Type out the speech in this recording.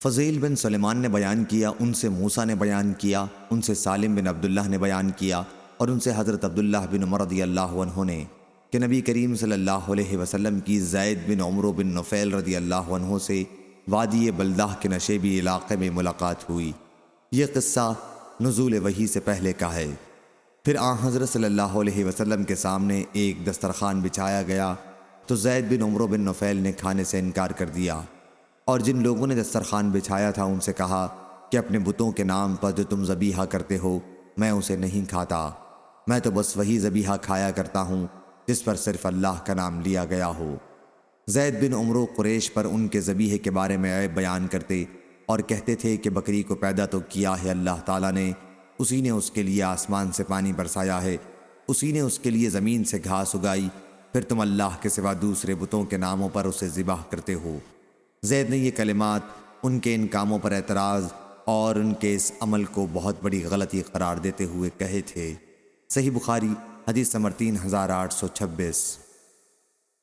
فضیل بن سلیمان نے بیان کیا، ان سے موسیٰ نے بیان کیا، ان سے سالم بن عبداللہ نے بیان کیا اور ان سے حضرت عبداللہ بن عمر رضی اللہ عنہ نے کہ نبی کریم صلی اللہ علیہ وسلم کی زید بن عمرو بن نفیل رضی اللہ عنہ سے وادی بلدہ کے نشیبی علاقے میں ملاقات ہوئی۔ یہ قصہ نزول وحی سے پہلے کا ہے۔ پھر آن حضرت صلی اللہ علیہ وسلم کے سامنے ایک دسترخوان بچھایا گیا تو زید بن عمرو بن نفیل نے کھانے سے انکار کر دیا، اور جن لوگوں نے دسترخوان بچھایا تھا ان سے کہا کہ اپنے بتوں کے نام پر جو تم ذبیحہ کرتے ہو میں اسے نہیں کھاتا، میں تو بس وہی ذبیحہ کھایا کرتا ہوں جس پر صرف اللہ کا نام لیا گیا ہو۔ زید بن عمرو قریش پر ان کے ذبیحے کے بارے میں عیب بیان کرتے اور کہتے تھے کہ بکری کو پیدا تو کیا ہے اللہ تعالیٰ نے، اسی نے اس کے لیے آسمان سے پانی برسایا ہے، اسی نے اس کے لیے زمین سے گھاس اگائی، پھر تم اللہ کے سوا دوسرے بتوں کے ناموں پر اسے ذبح کرتے ہو۔ زید نے یہ کلمات ان کے ان کاموں پر اعتراض اور ان کے اس عمل کو بہت بڑی غلطی قرار دیتے ہوئے کہے تھے۔ صحیح بخاری حدیث نمبر 3826۔